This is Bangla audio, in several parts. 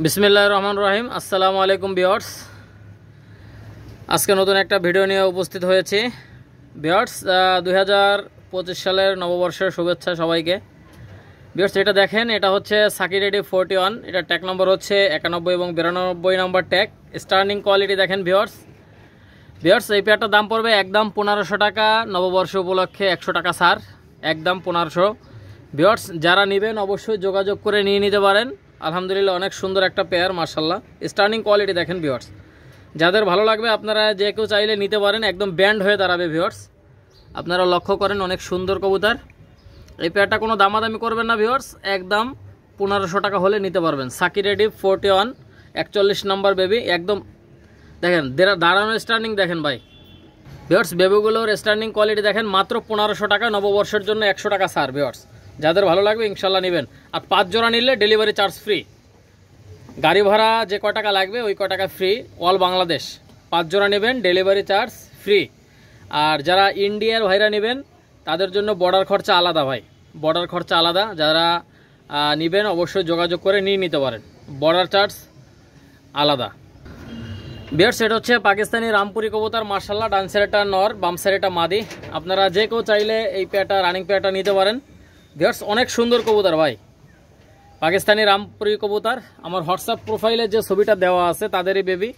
বিসমিল্লাহির রহমানির রহিম। আসসালামু আলাইকুম ভিউয়ার্স, আজকে নতুন একটা ভিডিও নিয়ে উপস্থিত হয়েছি। ভিউয়ার্স, 2025 সালের নববর্ষের শুভেচ্ছা সবাইকে। ভিউয়ার্স, এটা দেখেন, এটা হচ্ছে সাকি রেডি 41। এটা ট্যাগ নম্বর হচ্ছে 91 এবং 92 নম্বর ট্যাগ। স্টার্নিং কোয়ালিটি দেখেন ভিউয়ার্স। এই পেয়ারটার দাম পড়বে একদম 1500 টাকা। নববর্ষ উপলক্ষে 100 টাকা ছাড়, একদম 1500। ভিউয়ার্স, যারা নেবেন অবশ্যই যোগাযোগ করে নিয়ে নিতে পারেন। আলহামদুলিল্লাহ, অনেক সুন্দর একটা পেয়ার, মাশাআল্লাহ। স্টার্নিং কোয়ালিটি দেখেন ভিউয়ার্স, যাদের ভালো লাগবে আপনারা যে কেউ চাইলে নিতে পারেন। একদম ব্যান্ড হয়ে দাঁড়াবে ভিউয়ার্স, আপনারা লক্ষ্য করেন, অনেক সুন্দর কবুতর। এই পেয়ারটা কোনো দামাদামি করবেন না ভিউয়ার্স, একদম 1500 টাকা হলে নিতে পারবেন। সাকি রেডি 41, 41 নম্বর বেবি। একদম দেখেন দাঁড়ানো স্টার্নিং দেখেন ভাই। ভিউয়ার্স, বেবিগুলোর স্টার্নিং কোয়ালিটি দেখেন, মাত্র 1500 টাকা। নববর্ষের জন্য 100 টাকা ছাড় ভিউয়ার্স, যাদের ভালো লাগবে ইনশাল্লাহ নেবেন। আর 5 জোড়া নিলে ডেলিভারি চার্জ ফ্রি। গাড়ি ভাড়া যে ক টাকা লাগবে ওই ক টাকা ফ্রি, অল বাংলাদেশ। 5 জোড়া নেবেন, ডেলিভারি চার্জ ফ্রি। আর যারা ইন্ডিয়ার ভাইরা নেবেন তাদের জন্য বর্ডার খরচা আলাদা ভাই, বর্ডার খরচা আলাদা। যারা নেবেন অবশ্যই যোগাযোগ করে নিয়ে নিতে পারেন, বর্ডার চার্জ আলাদা। ভিউয়ার্স, এটা হচ্ছে পাকিস্তানি রামপুরি কবুতর, মাশাআল্লাহ। ডান সাইডটা নর, বাম সাইডটা মাদি। আপনারা যে কেউ চাইলে এই পেয়ারটা, রানিং পেয়ারটা নিতে পারেন। ভিউয়ার্স, অনেক সুন্দর কবুতর ভাই, পাকিস্তানি রামপুরি কবুতর। আমার হোয়াটসঅ্যাপ প্রোফাইলে যে ছবিটা দেওয়া আছে তাদেরই বেবি।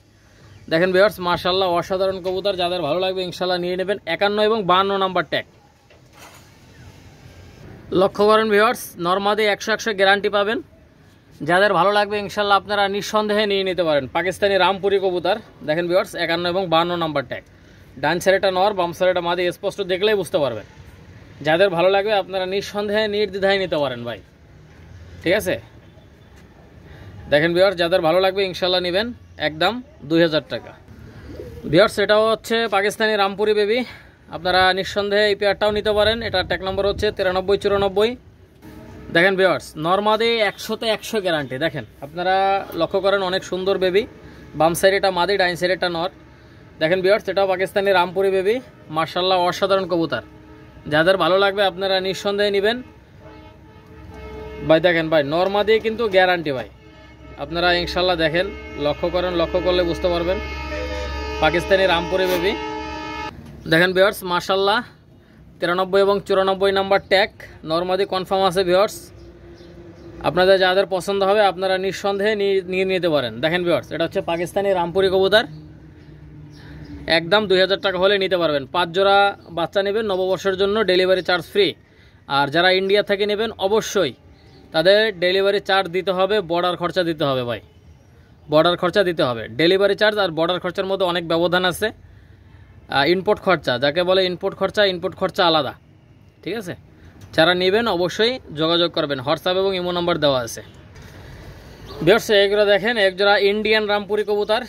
দেখেন ভিউয়ার্স, মাশাআল্লাহ, অসাধারণ কবুতর। যাদের ভালো লাগবে ইনশাআল্লাহ নিয়ে নেবেন। 51 এবং 52 নাম্বার ট্যাগ। লক্ষ্য করেন ভিউয়ার্স, নরমাদি 100 গ্যারান্টি পাবেন। যাদের ভালো লাগবে ইনশাআল্লাহ আপনারা নিঃসন্দেহে নিয়ে নিতে পারেন। পাকিস্তানি রামপুরি কবুতর দেখেন ভিউয়ার্স, 51 এবং 52 নাম্বার ট্যাগ। ডান সাইডটা নর, বাম সাইডটা মাদি, স্পষ্ট দেখলেই বুঝতে পারবেন। যাদের ভালো লাগবে আপনারা নিঃসন্দেহে নির্দ্বিধায় নিতে পারেন ভাই, ঠিক আছে। দেখেন ভিউয়ার্স, যাদের ভালো লাগবে ইনশাআল্লাহ নেবেন, একদম 2000 টাকা। ভিউয়ার্স, এটাও হচ্ছে পাকিস্তানি রামপুরি বেবি। আপনারা নিঃসন্দেহে এই পেয়ারটাও নিতে পারেন। এটা ট্যাগ নম্বর হচ্ছে 9394। দেখেন ভিউয়ার্স, নরমাদি 100তে 100 গ্যারান্টি। দেখেন আপনারা লক্ষ্য করেন, অনেক সুন্দর বেবি। বাম সাইড এটা মাদি, ডাইন সাইড এটা নর। দেখেন ভিউয়ার্স, এটাও পাকিস্তানি রামপুরি বেবি, মাশাআল্লাহ, অসাধারণ কবুতর। যাদের ভালো লাগবে আপনারা নিঃসন্দেহে নেবেন ভাই। দেখেন ভাই, নরমাদি কিন্তু গ্যারান্টি ভাই। আপনারা ইনশাআল্লাহ দেখেন, লক্ষ্য করেন, লক্ষ্য করলে বুঝতে পারবেন। পাকিস্তানি রামপুরি বেবি দেখেন ভিউয়ার্স, মাশাআল্লাহ, 93 এবং 94 নাম্বার ট্যাগ। নরমাদি কনফার্ম আছে ভিউয়ার্স। আপনাদের যাদের পছন্দ হবে আপনারা নিঃসন্দেহে নিয়ে নিতে পারেন। দেখেন ভিউয়ার্স, এটা হচ্ছে পাকিস্তানি রামপুরি কবুতর, একদম 2000 টাকা হলে নিতে পারবেন। 5 জোড়া বাচ্চা নেবেন নববর্ষের জন্য, ডেলিভারি চার্জ ফ্রি। আর যারা ইন্ডিয়া থেকে নেবেন অবশ্যই তাদের ডেলিভারি চার্জ দিতে হবে, বর্ডার খরচা দিতে হবে ভাই, বর্ডার খরচা দিতে হবে। ডেলিভারি চার্জ আর বর্ডার খরচার মধ্যে অনেক ব্যবধান আছে। ইনপোর্ট খরচা যাকে বলে, ইনপোর্ট খরচা আলাদা, ঠিক আছে। যারা নেবেন অবশ্যই যোগাযোগ করবেন, হোয়াটসঅ্যাপ এবং ইমো নাম্বার দেওয়া আছে। ভিউয়ার্স, এগুলো দেখেন, একজোড়া ইন্ডিয়ান রামপুরি কবুতর।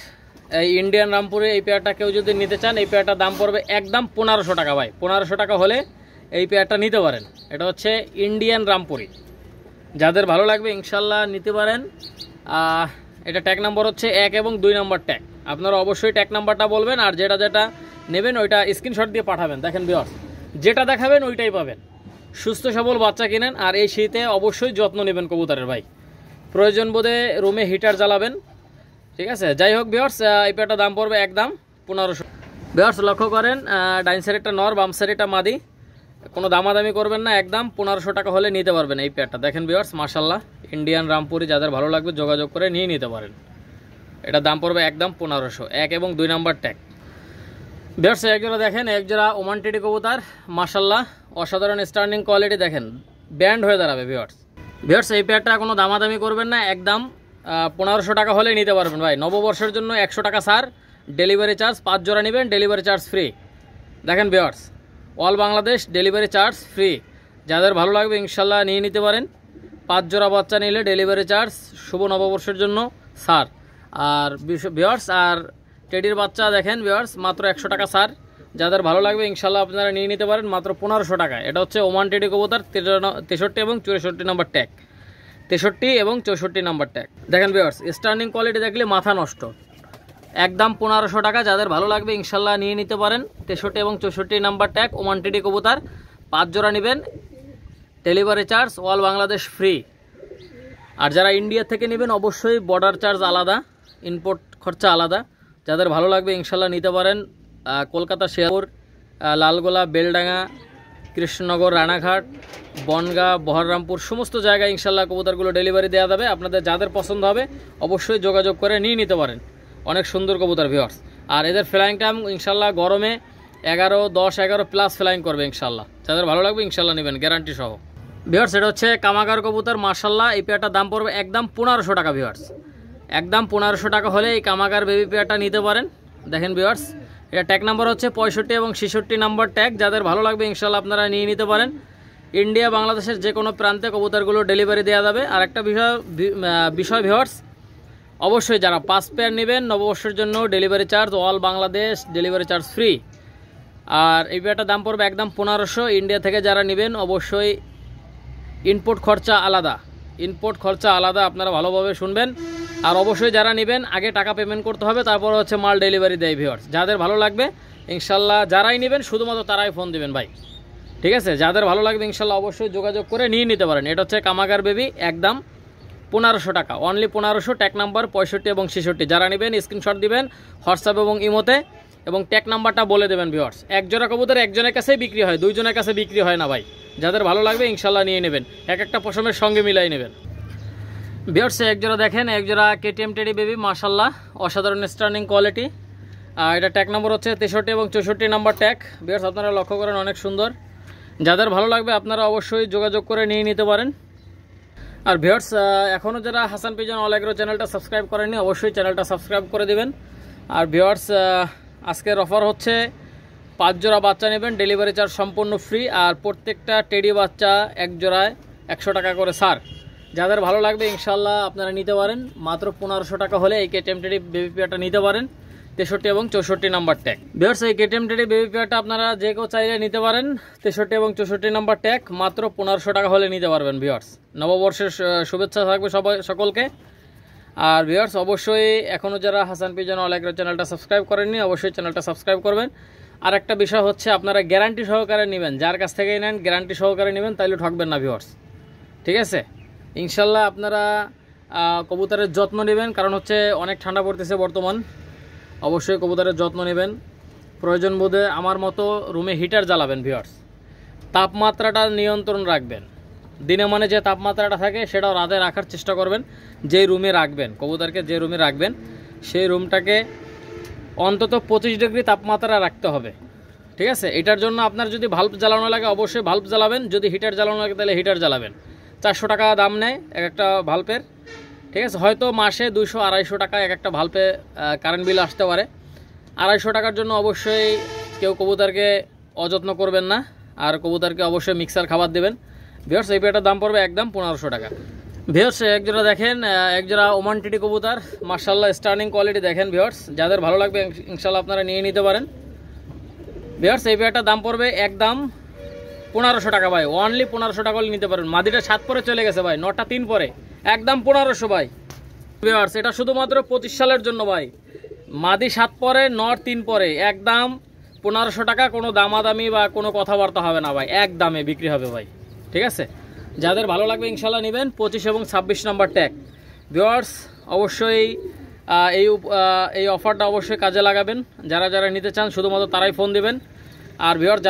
এই ইন্ডিয়ান রামপুরি এই পেয়ারটা কেউ যদি নিতে চান, এই পেয়ারটার দাম পড়বে একদম 1500 টাকা ভাই। 1500 টাকা হলে এই পেয়ারটা নিতে পারেন। এটা হচ্ছে ইন্ডিয়ান রামপুরি, যাদের ভালো লাগবে ইনশাল্লাহ নিতে পারেন। এটা ট্যাগ নাম্বার হচ্ছে 1 এবং 2 নম্বর ট্যাগ। আপনারা অবশ্যই ট্যাগ নাম্বারটা বলবেন, আর যেটা যেটা নেবেন ওইটা স্ক্রিনশট দিয়ে পাঠাবেন। দেখেন ভিউয়ার্স, যেটা দেখাবেন ওইটাই পাবেন। সুস্থ সবল বাচ্চা কিনেন, আর এই শীতে অবশ্যই যত্ন নেবেন কবুতরের ভাই। প্রয়োজন বোধে রুমে হিটার জ্বালাবেন, ঠিক আছে। যাই হোক ভিউয়ার্স, এই পেয়ারটার দাম পড়বে একদম 1500। ভিউয়ার্স, লক্ষ্য করেন, ডাইন সাইডটা নর, বাম সাইডটা মাদি। কোনো দামাদামি করবেন না, একদম 1500 টাকা হলে নিতে পারবেন এই পেয়ারটা। দেখেন ভিউয়ার্স, মাশাআল্লাহ, ইন্ডিয়ান রামপুরি। যাদের ভালো লাগবে যোগাযোগ করে নিয়ে নিতে পারেন। এটার দাম পড়বে একদম 1500, 1 এবং 2 নম্বর ট্যাগ। ভিউয়ার্স, একজোড়া দেখেন, একজোড়া ওমান টেডি কবুতর, মাশাআল্লাহ, অসাধারণ স্টার্নিং কোয়ালিটি। দেখেন ব্যান্ড হয়ে দাঁড়াবে ভিউয়ার্স, এই পেয়ারটা কোনো দামাদামি করবেন না, একদম 1500 টাকা হলে নিতে পারবেন ভাই। নববর্ষের জন্য 100 টাকা ছাড়, ডেলিভারি চার্জ। 5 জোড়া নেবেন, ডেলিভারি চার্জ ফ্রি। দেখেন viewers, all Bangladesh delivery charge free. যাদের ভালো লাগবে ইনশাল্লাহ নিয়ে নিতে পারেন। 5 জোড়া বাচ্চা নিলে ডেলিভারি চার্জ, শুভ নববর্ষের জন্য ছাড়। আর ভিউয়ার্স, আর টেডির বাচ্চা দেখেন ভিউয়ার্স, মাত্র 100 টাকা ছাড়। যাদের ভালো লাগবে ইনশাল্লাহ আপনারা নিয়ে নিতে পারেন মাত্র 1500 টাকায়। এটা হচ্ছে ওমান টেডি কবুতর, 63 এবং 64 নম্বর ট্যাগ। 63 এবং 64 নম্বর ট্যাগ। দেখেন ভিউয়ার্স, স্টার্নিং কোয়ালিটি দেখলে মাথা নষ্ট, একদম 1500 টাকা। যাদের ভালো লাগবে ইনশাল্লাহ নিয়ে নিতে পারেন। 63 এবং 64 নাম্বার ট্যাগ, ওমান টেডি কবুতর। 5 জোড়া নেবেন, delivery charge all Bangladesh free. আর যারা ইন্ডিয়া থেকে নেবেন অবশ্যই বর্ডার চার্জ আলাদা, ইম্পোর্ট খরচা আলাদা। যাদের ভালো লাগবে ইনশাল্লাহ নিতে পারেন। কলকাতা, শেরপুর, লালগোলা, বেলডাঙ্গা, কৃষ্ণনগর, রানাঘাট, বনগাঁ, বহরমপুর সমস্ত জায়গায় ইনশাল্লাহ কবুতরগুলো ডেলিভারি দেওয়া যাবে। আপনাদের যাদের পছন্দ হবে অবশ্যই যোগাযোগ করে নিয়ে নিতে পারেন। অনেক সুন্দর কবুতর ভিউয়ার্স। আর এদের ফ্লাইং টাইম ইনশাল্লাহ গরমে 10-11 প্লাস ফ্লাইং করবে ইনশাল্লাহ। যাদের ভালো লাগবে ইনশাল্লাহ নেবেন গ্যারান্টি সহ। ভিউয়ার্স এটা হচ্ছে কামাগার কবুতর মাশাল্লাহ। এই পেয়ারটার দাম পড়বে একদম 1500 টাকা ভিউয়ার্স। একদম 1500 টাকা হলে এই কামাগার বেবি পেয়ারটা নিতে পারেন। দেখেন ভিউয়ার্স, এটা ট্যাগ নাম্বার হচ্ছে 65 এবং 66 নাম্বার ট্যাগ। যাদের ভালো লাগবে ইনশাল্লাহ আপনারা নিয়ে নিতে পারেন। ইন্ডিয়া, বাংলাদেশের যে কোনো প্রান্তে কবুতরগুলো ডেলিভারি দেওয়া যাবে। আর একটা বিষয় ভিউয়ার্স, অবশ্যই যারা 5 পেয়ার নেবেন নববর্ষের জন্য delivery charge all Bangladesh delivery charge free. আর এই পেয়ারটার দাম পড়বে একদম 1500। ইন্ডিয়া থেকে যারা নেবেন অবশ্যই ইম্পোর্ট খরচা আলাদা, ইম্পোর্ট খরচা আলাদা, আপনারা ভালোভাবে শুনবেন। আর অবশ্যই যারা নেবেন আগে টাকা পেমেন্ট করতে হবে, তারপর হচ্ছে মাল ডেলিভারি দেয় ভিউয়ার্স। যাদের ভালো লাগবে ইনশাল্লাহ যারাই নেবেন শুধুমাত্র তারাই ফোন দিবেন ভাই, ঠিক আছে? যাদের ভালো লাগবে ইনশাল্লাহ অবশ্যই যোগাযোগ করে নিয়ে নিতে পারেন। এটা হচ্ছে কামাগার বেবি, একদম 1500 টাকা, অনলি 1500। ট্যাগ নাম্বার 65 এবং 66। যারা নেবেন স্ক্রিনশট দিবেন হোয়াটসঅ্যাপ এবং ইমোতে, এবং ট্যাগ নাম্বারটা বলে দেবেন ভিউয়ার্স। এক জোড়া কবুতর একজনের কাছেই বিক্রি হয়, দুইজনের কাছে বিক্রি হয় না ভাই। যাদের ভালো লাগবে ইনশাল্লাহ নিয়ে নেবেন, এক একটা পশমের সঙ্গে মিলাই নেবেন ভিউয়ার্স। এক জোড়া দেখেন, এক জোড়া কেটিএম টেডি বেবি মাশাল্লাহ, অসাধারণ স্টার্নিং কোয়ালিটি। এটা ট্যাগ নাম্বার হচ্ছে 63 এবং 64 নাম্বার ট্যাগ ভিউয়ার্স। আপনারা লক্ষ্য করেন অনেক সুন্দর। যাদের ভালো লাগবে আপনারা অবশ্যই যোগাযোগ করে নিয়ে নিতে পারেন। আর ভিউয়ার্স এখনও যারা হাসান পিজন অল এগ্রো চ্যানেলটা সাবস্ক্রাইব করেননি অবশ্যই চ্যানেলটা সাবস্ক্রাইব করে দিবেন। আর ভিউয়ার্স আজকের অফার হচ্ছে 5 জোড়া বাচ্চা নেবেন ডেলিভারি চার্জ সম্পূর্ণ ফ্রি। আর প্রত্যেকটা টেডি বাচ্চা এক জোড়ায় 100 টাকা করে ছাড়। যাদের ভালো লাগবে ইনশাল্লাহ আপনারা নিতে পারেন। মাত্র 1500 টাকা হলে এই কেটিএম টেডি বেবি পেয়ারটা নিতে পারেন, 63 এবং 64 নাম্বার ট্যাগ ভিউয়ার্স। এই কেটিএম টেডি বেবি পেয়ারটা আপনারা যে কেউ চাইলে নিতে পারেন, 63 এবং 64 নাম্বার ট্যাগ, মাত্র 1500 টাকা হলে নিতে পারবেন ভিউয়ার্স। নববর্ষের শুভেচ্ছা থাকবে সকলকে। আর ভিউয়ার্স অবশ্যই এখনও যারা হাসান পিজন অল এগ্রো চ্যানেলটা সাবস্ক্রাইব করেননি অবশ্যই চ্যানেলটা সাবস্ক্রাইব করবেন। আর একটা বিষয় হচ্ছে আপনারা গ্যারান্টি সহকারে নেবেন, যার কাছ থেকেই নেন গ্যারান্টি সহকারে নেবেন, তাইলে ঠকবেন না ভিউয়ার্স, ঠিক আছে? ইনশাল্লাহ আপনারা কবুতরের যত্ন নেবেন, কারণ হচ্ছে অনেক ঠান্ডা পড়তেছে বর্তমান। অবশ্যই কবুতরের যত্ন নেবেন। প্রয়োজন বোধে আমার মতো রুমে হিটার জ্বালাবেন ভিউয়ার্স। তাপমাত্রাটা নিয়ন্ত্রণ রাখবেন। দিনে মানে যে তাপমাত্রাটা থাকে সেটাও রাতে রাখার চেষ্টা করবেন। যে রুমে রাখবেন কবুতরকে, যে রুমে রাখবেন সেই রুমটাকে অন্তত 25 ডিগ্রি তাপমাত্রা রাখতে হবে, ঠিক আছে? এটার জন্য আপনার যদি ভাল্ব জ্বালানো লাগে অবশ্যই ভাল্ব জ্বালাবেন, যদি হিটার জ্বালানো লাগে তাহলে হিটার জ্বালাবেন। 400 টাকা দাম নেয় এক একটা ভাল্বের, ঠিক আছে? হয়তো মাসে 200-250 টাকা এক একটা ভাল্বে কারেন্ট বিল আসতে পারে। 250 টাকার জন্য অবশ্যই কেউ কবুতরকে অযত্ন করবেন না। আর কবুতরকে অবশ্যই মিক্সার খাবার দেবেন ভিউয়ার্স। এই পেয়ারটার দাম পড়বে একদম 1500 টাকা ভিউয়ার্স। এক জোড়া দেখেন, এক জোড়া ওমান টিটি কবুতর মাশাআল্লাহ, স্টার্নিং কোয়ালিটি দেখেন ভিউয়ার্স। যাদের ভালো লাগবে ইনশাআল্লাহ আপনারা নিয়ে নিতে পারেন ভিউয়ার্স। এই পেয়ারটার দাম পড়বে একদম 1500 টাকা ভাই, অনলি 1500 টাকা হলে নিতে পারেন। মাদিটা 7 পরে চলে গেছে ভাই, 9টা 3 পরে, একদম 1500 ভাই ভিউয়ার্স। এটা শুধুমাত্র 25 সালের জন্য ভাই। মাদি 7 পরে, নর 3 পরে, একদম 1500 টাকা। কোনো দামাদামি বা কোনো কথাবার্তা হবে না ভাই, এক দামে বিক্রি হবে ভাই, ঠিক আছে? যাদের ভালো লাগবে ইনশাল্লাহ নেবেন। 25 এবং 26 নাম্বার ট্যাগ ভিউয়ার্স। অবশ্যই এই অফারটা অবশ্যই কাজে লাগাবেন। যারা যারা নিতে চান শুধুমাত্র তারাই ফোন দিবেন। আর ভিউয়ার্স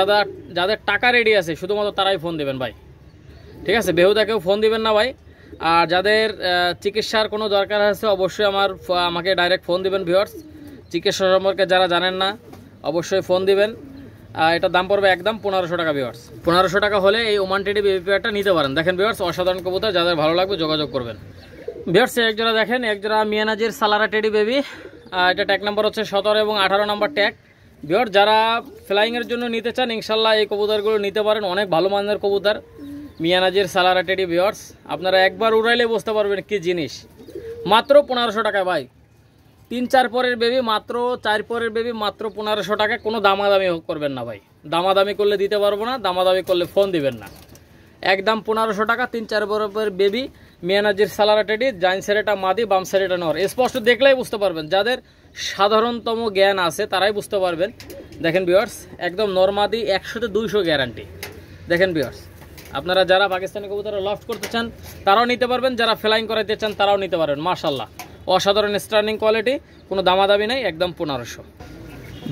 যাদের টাকা রেডি আছে শুধুমাত্র তারাই ফোন দিবেন ভাই, ঠিক আছে? বেহুদা কেউ ফোন দিবেন না ভাই। আর যাদের চিকিৎসার কোনো দরকার আছে অবশ্যই আমাকে ডাইরেক্ট ফোন দিবেন ভিউয়ার্স। চিকিৎসা সম্পর্কে যারা জানেন না অবশ্যই ফোন দিবেন। এটার দাম পড়বে একদম 1500 টাকা ভিউয়ার্স। 1500 টাকা হলে এই ওমান টেডি বেবি পেয়ারটা নিতে পারেন। দেখেন ভিউয়ার্স অসাধারণ কবুতর, যাদের ভালো লাগবে যোগাযোগ করবেন ভিউয়ার্স। এক জোড়া দেখেন, এক জোড়া মিয়ানাজির সালারা টেডি বেবি। এটা ট্যাগ নাম্বার হচ্ছে 17 এবং 18 নাম্বার ট্যাগ ভিউয়ার্স। যারা ফ্লাইংয়ের জন্য নিতে চান ইনশাল্লাহ এই কবুতরগুলো নিতে পারেন। অনেক ভালো মানের কবুতর মিয়ানাজির সালারা টেডি ভিউয়ার্স। আপনারা একবার উড়াইলে বুঝতে পারবেন কি জিনিস। মাত্র 1500 টাকা ভাই। 3-4 পরের বেবি মাত্র, 4 পরের বেবি মাত্র 1500 টাকা। কোনো দামাদামি করবেন না ভাই, দামাদামি করলে দিতে পারবো না, দামাদামি করলে ফোন দিবেন না। একদম 1500 টাকা। 3-4 পরের বেবি মিয়ানাজির সালারা টেডি, ডাইন সাইডেটা মাদি, বাম সাইডেটা নর। স্পষ্ট দেখলেই বুঝতে পারবেন, যাদের সাধারণতম জ্ঞান আছে তারাই বুঝতে পারবেন। দেখেন ভিউয়ার্স একদম নরমাদি, 100-200 গ্যারান্টি। দেখেন ভিউয়ার্স আপনারা যারা পাকিস্তানি কবুতর লফট করতে চান তারাও নিতে পারবেন, যারা ফ্লাইং করাইতে চান তারাও নিতে পারবেন। মাশাআল্লাহ অসাধারণ স্টার্নিং কোয়ালিটি, কোনো দামাদামি নেই, একদম 1500।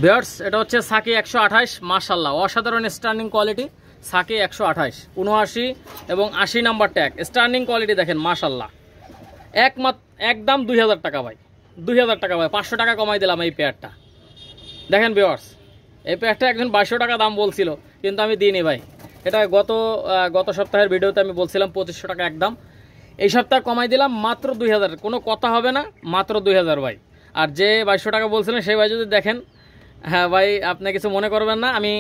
ভিউয়ার্স এটা হচ্ছে সাকি 128, মাশাআল্লাহ অসাধারণ স্টার্নিং কোয়ালিটি, সাকি 128, 79 এবং 80 নাম্বার ট্যাগ। স্টার্নিং কোয়ালিটি দেখেন মাশাআল্লাহ, একদম 2000 টাকা ভাই, 2000 টাকা ভাই, 500 টাকা কমাই দিলাম এই পেয়ারটা। দেখেন ভিউয়ার্স এই পেয়ারটা একজন 2200 টাকা দাম বলছিল, কিন্তু আমি দিইনি ভাই। এটা গত সপ্তাহের ভিডিওতে আমি বলছিলাম 2500 টাকা একদম, এই সপ্তাহে কমাই দিলাম মাত্র 2000, কোনো কথা হবে না, মাত্র 2000 ভাই। আর যে 2200 টাকা বলছিলেন সেই ভাই যদি দেখেন, হ্যাঁ ভাই আপনি কিছু মনে করবেন না, আমি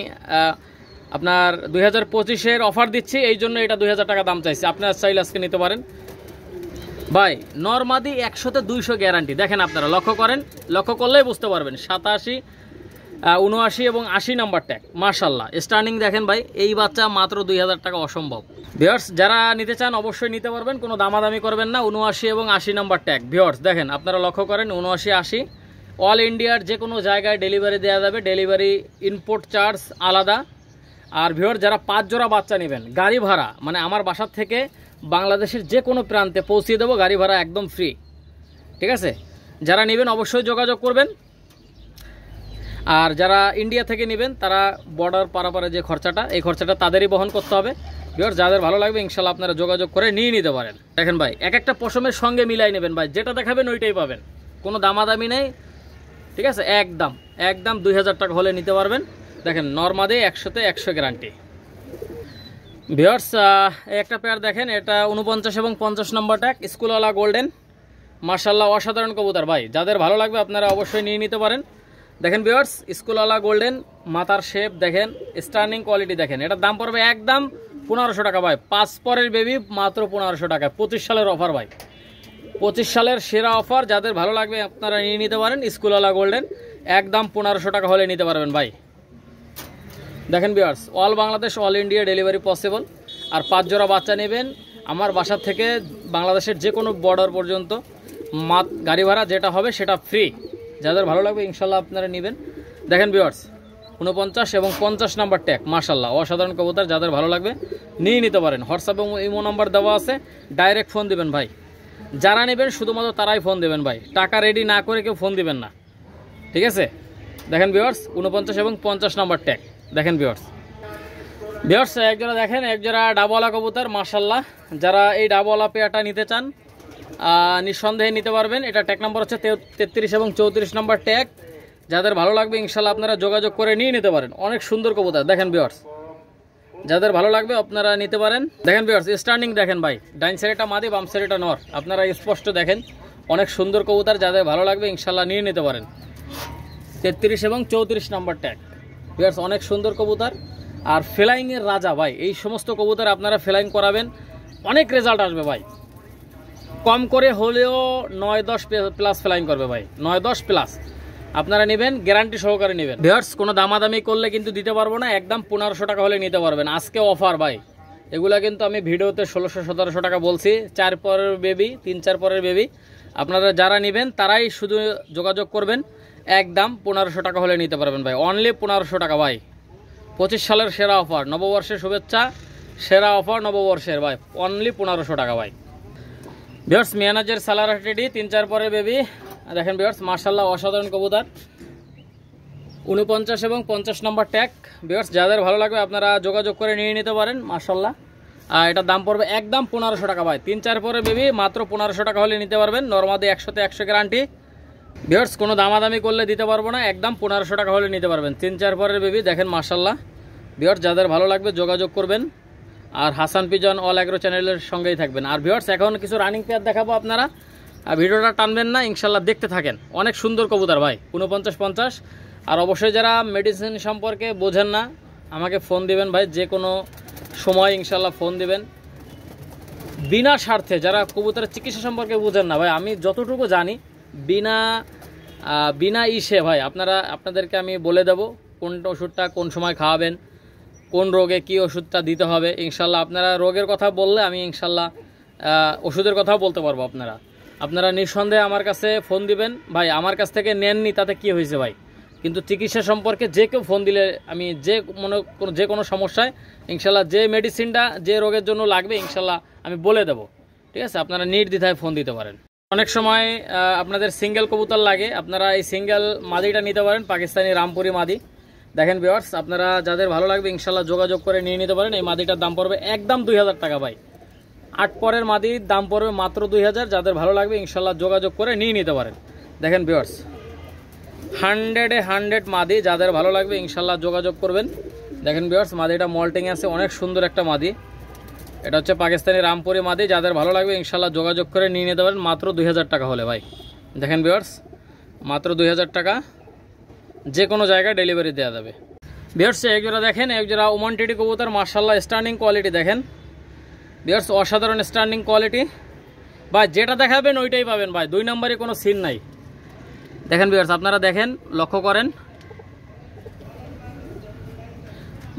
আপনার 2025-এর অফার দিচ্ছি, এই জন্য এটা 2000 টাকা দাম চাইছি। আপনারা চাইলে আজকে নিতে পারেন ভাই। নরমাদি 100-তে 200 গ্যারান্টি। দেখেন আপনারা লক্ষ্য করেন, লক্ষ্য করলেই বুঝতে পারবেন। 87, 79 এবং 80 নাম্বার ট্যাগ, মাশাআল্লাহ স্টার্নিং দেখেন ভাই। এই বাচ্চা মাত্র 2000 টাকা অসম্ভব। ভিউয়ার্স যারা নিতে চান অবশ্যই নিতে পারবেন, কোনো দামাদামি করবেন না। 79 এবং 80 নাম্বার ট্যাগ। ভিউয়ার্স দেখেন আপনারা লক্ষ্য করেন, 79, 80 অল ইন্ডিয়ার যে কোনো জায়গায় ডেলিভারি দেওয়া যাবে, ডেলিভারি ইম্পোর্ট চার্জ আলাদা। আর ভিউয়ার্স যারা 5 জোড়া বাচ্চা নেবেন, গাড়ি ভাড়া মানে আমার বাসার থেকে বাংলাদেশের যে কোনো প্রান্তে পৌঁছিয়ে দেবো, গাড়ি ভাড়া একদম ফ্রি, ঠিক আছে? যারা নেবেন অবশ্যই যোগাযোগ করবেন। আর যারা ইন্ডিয়া থেকে নেবেন তারা বর্ডার পারাপারে যে খরচাটা, এই খরচাটা তাদেরই বহন করতে হবে। ভিউয়ার্স যাদের ভালো লাগবে ইনশাল্লাহ আপনারা যোগাযোগ করে নিয়ে নিতে পারেন। দেখেন ভাই এক একটা পশমের সঙ্গে মিলাই নেবেন ভাই, যেটা দেখাবেন ওইটাই পাবেন, কোনো দামাদামি নেই, ঠিক আছে? একদম 2000 টাকা হলে নিতে পারবেন। দেখেন নরমাদে 100-তে 100 গ্যারান্টি। ভিউয়ার্স একটা পেয়ার দেখেন, এটা 49 এবং 50 নম্বর ট্যাগ, স্কুলওয়ালা গোল্ডেন, মাশাআল্লাহ অসাধারণ কবুতর ভাই। যাদের ভালো লাগবে আপনারা অবশ্যই নিয়ে নিতে পারেন। দেখেন ভিউয়ার্স স্কুলওয়ালা গোল্ডেন, মাথার শেপ দেখেন, স্টার্নিং কোয়ালিটি দেখেন। এটার দাম পড়বে একদম 1500 টাকা ভাই। 5 পরের বেবি মাত্র 1500 টাকা। 25 সালের অফার ভাই, 25 সালের সেরা অফার। যাদের ভালো লাগবে আপনারা নিয়ে নিতে পারেন। স্কুলওয়ালা গোল্ডেন একদম 1500 টাকা হলে নিতে পারবেন ভাই। দেখেন viewers all Bangladesh, all India delivery possible. আর 5 জোড়া বাচ্চা নেবেন আমার বাসা থেকে বাংলাদেশের যে কোনো বর্ডার পর্যন্ত, গাড়ি ভাড়া যেটা হবে সেটা ফ্রি। যাদের ভালো লাগবে ইনশাল্লাহ আপনারা নেবেন। দেখেন ভিউয়ার্স 49 এবং 50 নাম্বার ট্যাগ, মাশাআল্লাহ অসাধারণ কবুতর। যাদের ভালো লাগবে নিয়ে নিতে পারেন। হোয়াটসঅ্যাপ এবং ইমো নাম্বার দেওয়া আছে, ডাইরেক্ট ফোন দিবেন ভাই। যারা নেবেন শুধুমাত্র তারাই ফোন দেবেন ভাই, টাকা রেডি না করে কেউ ফোন দিবেন না, ঠিক আছে? দেখেন ভিউয়ার্স 49 এবং 50 নাম্বার ট্যাগ। দেখেন ভিউয়ার্স একজোড়া দেখেন, একজোড়া ডাবওয়ালা কবুতর, মাশাআল্লাহ। যারা এই ডাবওয়ালা পেয়ারটা নিতে চান নিঃসন্দেহে নিতে পারবেন। এটা ট্যাগ নাম্বার হচ্ছে 33 এবং 34 নাম্বার ট্যাগ। যাদের ভালো লাগবে ইনশাল্লাহ আপনারা যোগাযোগ করে নিয়ে নিতে পারেন। অনেক সুন্দর কবুতর। দেখেন ভিউয়ার্স যাদের ভালো লাগবে আপনারা নিতে পারেন। দেখেন ভিউয়ার্স স্টার্নিং দেখেন ভাই, ডাইন সাইডটা মাদি, বাম সাইডটা নর, আপনারা স্পষ্ট দেখেন। অনেক সুন্দর কবুতর। যাদের ভালো লাগবে ইনশাল্লাহ নিয়ে নিতে পারেন। 33 এবং 34 নাম্বার ট্যাগ। ভিউয়ার্স অনেক সুন্দর কবুতর। আর ফ্লাইংয়ের রাজা ভাই, এই সমস্ত কবুতর আপনারা ফ্লাইং করাবেন, অনেক রেজাল্ট আসবে ভাই। কম করে হলেও 9-10 প্লাস ফ্লাইং করবে ভাই, 9-10 প্লাস। আপনারা নেবেন গ্যারান্টি সহকারে নেবেন। ভিউয়ার্স কোনো দামাদামি করলে কিন্তু দিতে পারবো না, একদম 1500 টাকা হলে নিতে পারবেন। আজকে অফার ভাই, এগুলা কিন্তু আমি ভিডিওতে 1600-1700 টাকা বলছি। 4 পরের বেবি, 3-4 পরের বেবি। আপনারা যারা নেবেন তারাই শুধু যোগাযোগ করবেন। একদম 1500 টাকা হলে নিতে পারবেন ভাই, অনলি 1500 টাকা ভাই। 25 সালের সেরা অফার, নববর্ষের শুভেচ্ছা, সেরা অফার নববর্ষের ভাই, অনলি 1500 টাকা ভাই। ভিউয়ার্স মিয়ানাজের সালারাটেডি 3-4 পরের বেবি। দেখেন ভিউয়ার্স মাশাআল্লাহ অসাধারণ কবুতর। 49 এবং 50 নম্বর ট্যাগ। ভিউয়ার্স যাদের ভালো লাগবে আপনারা যোগাযোগ করে নিয়ে নিতে পারেন, মাশাআল্লাহ। আর এটার দাম পড়বে একদম 1500 টাকা ভাই। 3-4 পরের বেবি মাত্র 1500 টাকা হলে নিতে পারবেন। নরমাদি 100-তে 100 গ্যারান্টি। ভিউয়ার্স কোনো দামাদামি করলে দিতে পারবো না, একদম 1500 টাকা হলে নিতে পারবেন। 3-4 পরের বেবি দেখেন মাশাআল্লাহ। ভিউয়ার্স যাদের ভালো লাগবে যোগাযোগ করবেন। আর হাসান পিজন অল অ্যাগ্রো চ্যানেলের সঙ্গেই থাকবেন। আর ভিউয়ার্স এখন কিছু রানিং পেয়ার দেখাবো আপনারা, ভিডিওটা টানবেন না ইনশাল্লাহ, দেখতে থাকেন। অনেক সুন্দর কবুতর ভাই, 49-50। আর অবশ্যই যারা মেডিসিন সম্পর্কে বোঝেন না আমাকে ফোন দিবেন ভাই, যে কোনো সময় ইনশাল্লাহ ফোন দিবেন বিনা স্বার্থে। যারা কবুতরের চিকিৎসা সম্পর্কে বোঝেন না ভাই, আমি যতটুকু জানি বিনা ইসে ভাই আপনাদেরকে আমি বলে দেব কোন ওষুধটা কোন সময় খাওয়াবেন, কোন রোগে কি ওষুধটা দিতে হবে। ইনশাল্লাহ আপনারা রোগের কথা বললে আমি ইনশাল্লাহ ওষুধের কথাও বলতে পারবো। আপনারা নিঃসন্দেহে আমার কাছে ফোন দিবেন ভাই। আমার কাছ থেকে নেননি তাতে কি হয়েছে ভাই, কিন্তু চিকিৎসা সম্পর্কে যে কেউ ফোন দিলে আমি যে কোনো সমস্যায় ইনশাল্লাহ যে মেডিসিনটা যে রোগের জন্য লাগবে ইনশাল্লাহ আমি বলে দেবো। ঠিক আছে, আপনারা নির্দ্বিধায় ফোন দিতে পারেন। অনেক সময় আপনাদের সিঙ্গেল কবুতর লাগে, আপনারা এই সিঙ্গেল মাদিটা নিতে পারেন, পাকিস্তানি রামপুরি মাদি। দেখেন ভিউয়ার্স, আপনারা যাদের ভালো লাগবে ইনশাল্লাহ যোগাযোগ করে নিয়ে নিতে পারেন। এই মাদিটার দাম পড়বে একদম 2000 টাকা ভাই। 8 পরের মাদির দাম পড়বে মাত্র 2000। যাদের ভালো লাগবে ইনশাল্লাহ যোগাযোগ করে নিয়ে নিতে পারেন। দেখেন ভিউয়ার্স, 100-এ 100 মাদি, যাদের ভালো লাগবে ইনশাল্লাহ যোগাযোগ করবেন। দেখেন ভিউয়ার্স, মাদিটা মল্টিং আছে, অনেক সুন্দর একটা মাদি। এটা হচ্ছে পাকিস্তানি রামপুরি মাদি। যাদের ভালো লাগবে ইনশাল্লাহ যোগাযোগ করে নিয়ে নিতে পারেন মাত্র 2000 টাকা হলে ভাই। দেখেন ভিউয়ার্স, মাত্র 2000 টাকা, যে কোনো জায়গায় ডেলিভারি দেওয়া যাবে। ভিউয়ার্স, এক জোড়া দেখেন, এক জোড়া ওমান টেডি কবুতর, মাশাআল্লাহ স্ট্যান্ডিং কোয়ালিটি দেখেন ভিউয়ার্স, অসাধারণ স্ট্যান্ডিং কোয়ালিটি ভাই। যেটা দেখাবেন ওইটাই পাবেন ভাই, 2 নম্বরে কোনো সিন নাই। দেখেন ভিউয়ার্স, আপনারা দেখেন, লক্ষ্য করেন,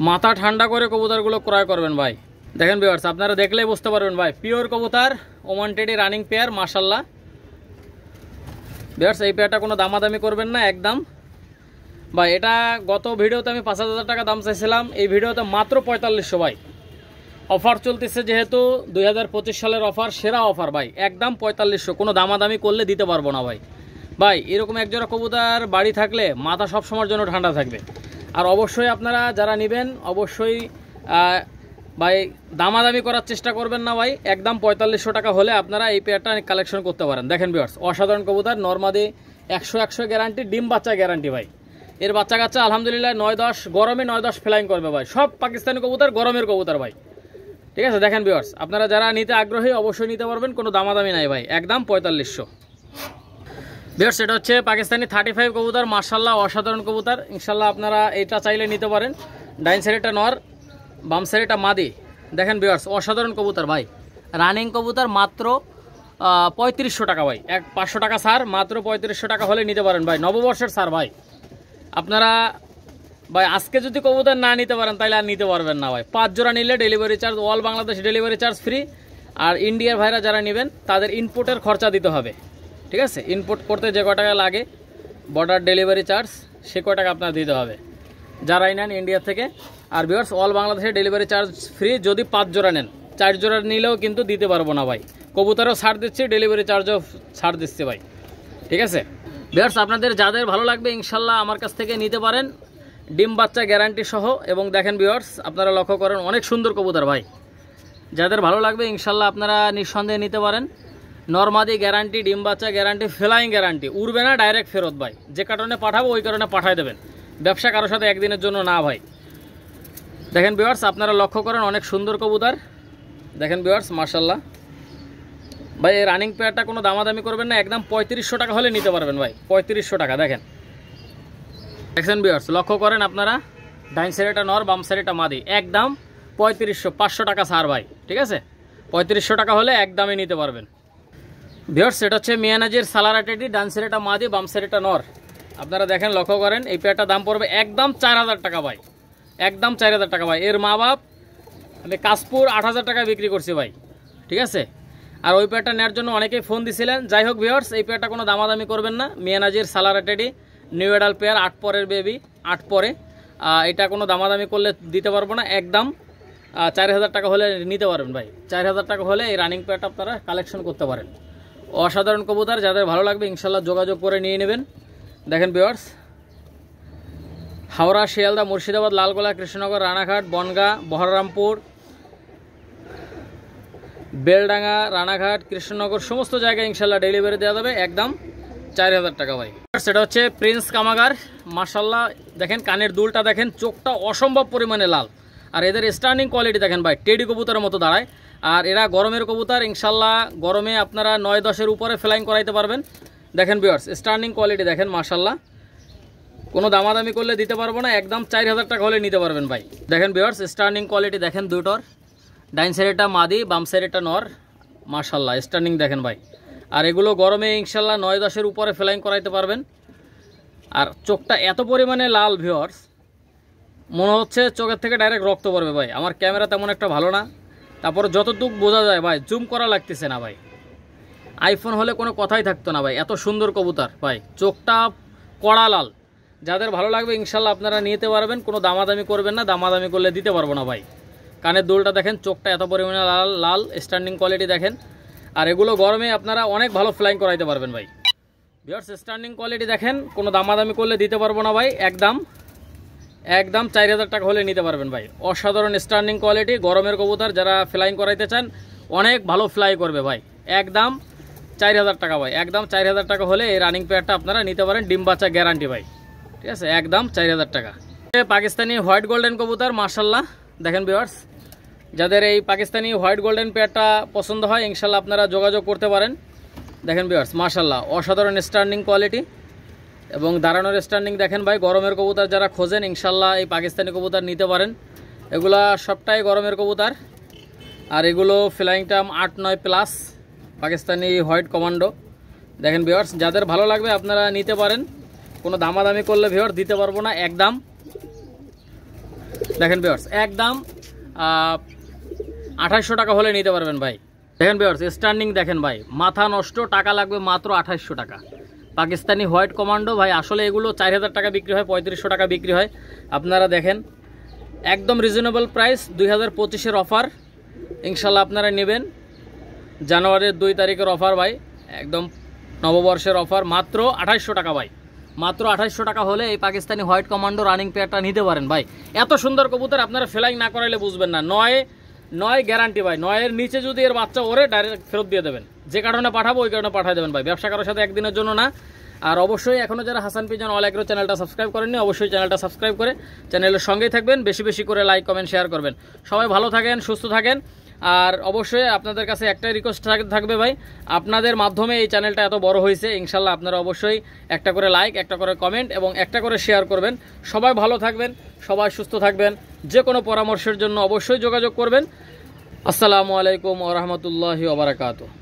মাথা ঠান্ডা করে কবুতরগুলো ক্রয় করবেন ভাই। দেখেন ভিউয়ার্স, আপনারা দেখলেই বুঝতে পারবেন ভাই, পিওর কবুতর, ওমান টেডি রানিং পেয়ার, মাশাআল্লাহ। ভিউয়ার্স, এই পেয়ারটা কোনো দামাদামি করবেন না একদম ভাই। এটা গত ভিডিওতে আমি 5000 টাকা দাম চাইছিলাম, এই ভিডিওতে মাত্র 4500 ভাই। অফার চলতেছে যেহেতু 2025 সালের অফার, সেরা অফার ভাই, একদম 4500, কোনো দামাদামি করলে দিতে পারবো না ভাই। ভাই এরকম একজোড়া কবুতর বাড়ি থাকলে মাথা সবসময়ের জন্য ঠান্ডা থাকবে। আর অবশ্যই আপনারা যারা নেবেন অবশ্যই ভাই দামাদামি করার চেষ্টা করবেন না ভাই। একদম 4500 টাকা হলে আপনারা এই পেয়ারটা কালেকশন করতে পারেন। দেখেন ভিউয়ার্স, অসাধারণ কবুতর, নরমাদি 100 গ্যারান্টি, ডিম বাচ্চা গ্যারান্টি ভাই। এর বাচ্চা কাচ্চা আলহামদুলিল্লাহ 9-10 গরমে 9-10 ফ্লাইং করবে ভাই। সব পাকিস্তানি কবুতর, গরমের কবুতর ভাই। ঠিক আছে, দেখেন ভিউয়ার্স, আপনারা যারা নিতে আগ্রহী অবশ্যই নিতে পারবেন, কোনো দামাদামি নাই ভাই, একদম 4500। ভিউয়ার্স, এটা হচ্ছে পাকিস্তানি 35 কবুতর, মাশাআল্লাহ অসাধারণ কবুতর। ইনশাল্লাহ আপনারা এটা চাইলে নিতে পারেন। ডাইন সাইডটা নর, বাম সাইডটা মাদি। দেখেন ভিউয়ার্স, অসাধারণ কবুতর ভাই, রানিং কবুতর, মাত্র 3500 টাকা ভাই। 500 টাকা ছাড়, মাত্র 3500 টাকা হলে নিতে পারেন ভাই। নববর্ষের ছাড় ভাই। আপনারা ভাই আজকে যদি কবুতর না নিতে পারেন তাহলে আর নিতে পারবেন না ভাই। 5 জোড়া নিলে delivery charge, all Bangladesh delivery charge free. আর ইন্ডিয়ার ভাইরা যারা নেবেন তাদের ইনপুটের খরচা দিতে হবে। ঠিক আছে, ইনপুট করতে যে কয় টাকা লাগে, বর্ডার ডেলিভারি চার্জ, সে কয় টাকা আপনার দিতে হবে যারাই নেন ইন্ডিয়া থেকে। আর ভিউয়ার্স, অল বাংলাদেশে ডেলিভারি চার্জ ফ্রি যদি 5 জোড়া নেন। 4 জোড়া নিলেও কিন্তু দিতে পারবো না ভাই। কবুতরও ছাড় দিচ্ছি, ডেলিভারি চার্জও ছাড় দিচ্ছি ভাই। ঠিক আছে ভিউয়ার্স, আপনাদের যাদের ভালো লাগবে ইনশাল্লাহ আমার কাছ থেকে নিতে পারেন, ডিম বাচ্চা গ্যারান্টি সহ। এবং দেখেন ভিউয়ার্স, আপনারা লক্ষ্য করেন, অনেক সুন্দর কবুতর ভাই। যাদের ভালো লাগবে ইনশাল্লাহ আপনারা নিঃসন্দেহে নিতে পারেন। নরমাদি গ্যারান্টি, ডিম বাচ্চা গ্যারান্টি, ফ্লাইং গ্যারান্টি, উড়বে না, ডাইরেক্ট ফেরত ভাই। যে কারণে পাঠাবো ওই কারণে পাঠাই দেবেন, ব্যবসা কারোর সাথে একদিনের জন্য না ভাই। দেখেন ভিউয়ার্স, আপনারা লক্ষ্য করেন, অনেক সুন্দর কবুতর। দেখেন ভিউয়ার্স, মাশাআল্লাহ ভাই। এই রানিং পেয়ারটা কোনো দামাদামি করবেন না, একদম 3500 টাকা হলে নিতে পারবেন ভাই। 3500 টাকা। দেখেন দেখছেন ভিউয়ার্স, লক্ষ্য করেন আপনারা, ডাইন সাইডটা নর, বাম সাইডটা মাদি, একদম 3500, 500 টাকা ছাড় ভাই। ঠিক আছে, 3500 টাকা হলে একদমই নিতে পারবেন। ভিউয়ার্স, এটা হচ্ছে মিয়ানাজির সালারা টেডি, ডান সাইডটা মাদি, বাম সাইডটা নর। আপনারা দেখেন, লক্ষ্য করেন, এই পেয়ারটা দাম পড়বে একদম 4000 টাকা ভাই। একদম 4000 টাকা ভাই। এর মা বাপ আমি কাশপুর 8000 টাকা বিক্রি করছি ভাই। ঠিক আছে, আর ওই পেয়ারটা নেওয়ার জন্য অনেকেই ফোন দিছিলেন। যাই হোক ভিউয়ার্স, এই পেয়ারটা কোনো দামাদামি করবেন না। মিয়ানাজির সালারা টেডি, নিউ এডাল পেয়ার, 8 পরের বেবি, 8 পরে। এটা কোনো দামাদামি করলে দিতে পারবো না, একদম 4000 টাকা হলে নিতে পারবেন ভাই। 4000 টাকা হলে এই রানিং পেয়ারটা আপনারা কালেকশন করতে পারেন। অসাধারণ কবুতর, যাদের ভালো লাগবে ইনশাল্লাহ যোগাযোগ করে নিয়ে নেবেন। দেখেন ভিউয়ার্স, হাওড়া, শিয়ালদা, মুর্শিদাবাদ, লালগোলা, কৃষ্ণনগর, রানাঘাট, বনগাঁ, বহরমপুর, বেলডাঙ্গা, রানাঘাট, কৃষ্ণনগর, সমস্ত জায়গায় ইনশাল্লাহ ডেলিভারি দেওয়া যাবে, একদম 4000 টাকা ভাই। সেটা হচ্ছে প্রিন্স কামাগার, মাশাআল্লাহ। দেখেন কানের দুলটা দেখেন, চোখটা অসম্ভব পরিমাণে লাল। আর এদের স্ট্যান্ডিং কোয়ালিটি দেখেন ভাই, টেডি কবুতরের মতো দাঁড়ায়। আর এরা গরমের কবুতর, ইনশাল্লাহ গরমে আপনারা 9-10-এর উপরে ফ্লাইং করাইতে পারবেন। দেখেন ভিউয়ার্স, স্ট্যান্ডিং কোয়ালিটি দেখেন, মাশাআল্লাহ। কোনো দামাদামি করলে দিতে পারবো না, একদম 4000 টাকা হলে নিতে পারবেন ভাই। দেখেন ভিউয়ার্স, স্ট্যান্ডিং কোয়ালিটি দেখেন দুটোর, ডাইন সাইডেটা মাদি, বাম সাইডেটা নর, মাশাআল্লাহ স্ট্যান্ডিং দেখেন ভাই। আর এগুলো গরমে ইনশাল্লাহ 9-10-এর উপরে ফ্লাইং করাইতে পারবেন। আর চোখটা এত পরিমাণে লাল ভিউয়ার্স, মনে হচ্ছে চোখের থেকে ডাইরেক্ট রক্ত পড়বে ভাই। আমার ক্যামেরা তেমন একটা ভালো না, তারপরে যতটুকু বোঝা যায় ভাই, জুম করা লাগতেছে না ভাই। আইফোন হলে কোনো কথাই থাকতো না ভাই, এত সুন্দর কবুতর ভাই। চোখটা কড়া লাল, যাদের ভালো লাগবে ইনশাল্লাহ আপনারা নিতে পারবেন, কোনো দামাদামি করবেন না, দামাদামি করলে দিতে পারবো না ভাই। কানের দুলটা দেখেন, চোখটা এত পরিমাণে লাল লাল, স্ট্যান্ডিং কোয়ালিটি দেখেন। আর এগুলো গরমে আপনারা অনেক ভালো ফ্লাইং করাইতে পারবেন ভাই। ভিউয়ার্স স্ট্যান্ডিং কোয়ালিটি দেখেন, কোনো দামাদামি করলে দিতে পারবো না ভাই, একদম 4000 টাকা হলে নিতে পারবেন ভাই। অসাধারণ স্ট্যান্ডিং কোয়ালিটি, গরমের কবুতর, যারা ফ্লাইং করাইতে চান অনেক ভালো ফ্লাই করবে ভাই। একদম 4000 টাকা ভাই, একদম 4000 টাকা হলে এই রানিং পেয়ারটা আপনারা নিতে পারেন, ডিম বাচ্চা গ্যারান্টি ভাই, ঠিক আছে, একদম 4000 টাকা। পাকিস্তানি হোয়াইট গোল্ডেন কবুতর মাশাআল্লাহ দেখেন ভিউয়ার্স, যাদের এই পাকিস্তানি হোয়াইট গোল্ডেন পেয়ারটা পছন্দ হয় ইনশাল্লাহ আপনারা যোগাযোগ করতে পারেন। দেখেন ভিউয়ার্স মাশাআল্লাহ অসাধারণ স্ট্যান্ডিং কোয়ালিটি এবং দাঁড়ানোর স্ট্যান্ডিং দেখেন ভাই। গরমের কবুতর যারা খোঁজেন ইনশাল্লাহ এই পাকিস্তানি কবুতর নিতে পারেন, এগুলা সবটাই গরমের কবুতর। আর এগুলো flying time 8-9 plus, Pakistani white commando. দেখেন ভিউয়ার্স যাদের ভালো লাগবে আপনারা নিতে পারেন, কোনো দামাদামি করলে ভিউয়ার্স দিতে পারবো না, একদম দেখেন ভিউয়ার্স একদম 2800 টাকা হলে নিতে পারবেন ভাই। দেখেন ভিউয়ার্স স্ট্যান্ডিং দেখেন ভাই, মাথা নষ্ট, টাকা লাগবে মাত্র 2800 টাকা। পাকিস্তানি হোয়াইট কমান্ডো ভাই, আসলে এগুলো 4000 টাকা বিক্রি হয়, 3500 টাকা বিক্রি হয়। আপনারা দেখেন একদম রিজনেবল প্রাইস, 2025-এর অফার ইনশাল্লাহ আপনারা নেবেন। জানুয়ারির 2 তারিখের অফার ভাই, একদম নববর্ষের অফার, মাত্র 2800 টাকা ভাই। মাত্র 2800 টাকা হলে এই পাকিস্তানি হোয়াইট কমান্ডো রানিং পেয়ারটা নিতে পারেন ভাই। এত সুন্দর কবুতর আপনারা ফ্লাইং না করাইলে বুঝবেন না। 9 গ্যারান্টি ভাই, 9-এর নিচে যদি এর বাচ্চা ওরে ডাইরেক্ট ফেরত দিয়ে দেবেন, যে কারণে পাঠাবো ওই কারণে পাঠিয়ে দেবেন ভাই, ব্যবসা করার সাথে একদিনের জন্য না। আর অবশ্যই এখনও যারা হাসান পিজন অল এগ্রো চ্যানেলটা সাবস্ক্রাইব করেননি, অবশ্যই চ্যানেলটা সাবস্ক্রাইব করে চ্যানেলের সঙ্গেই থাকবেন, বেশি বেশি করে লাইক কমেন্ট শেয়ার করবেন। সবাই ভালো থাকেন, সুস্থ থাকেন। আর অবশ্যই আপনাদের কাছে একটাই রিকোয়েস্ট থাকবে ভাই, আপনাদের মাধ্যমে এই চ্যানেলটা এত বড় হয়েছে, ইনশাল্লাহ আপনারা অবশ্যই একটা করে লাইক, একটা করে কমেন্ট এবং একটা করে শেয়ার করবেন। সবাই ভালো থাকবেন, সবাই সুস্থ থাকবেন। যে কোনো পরামর্শের জন্য অবশ্যই যোগাযোগ করবেন। আসসালামু আলাইকুম ওয়া রাহমাতুল্লাহি ওয়া বারাকাতুহু।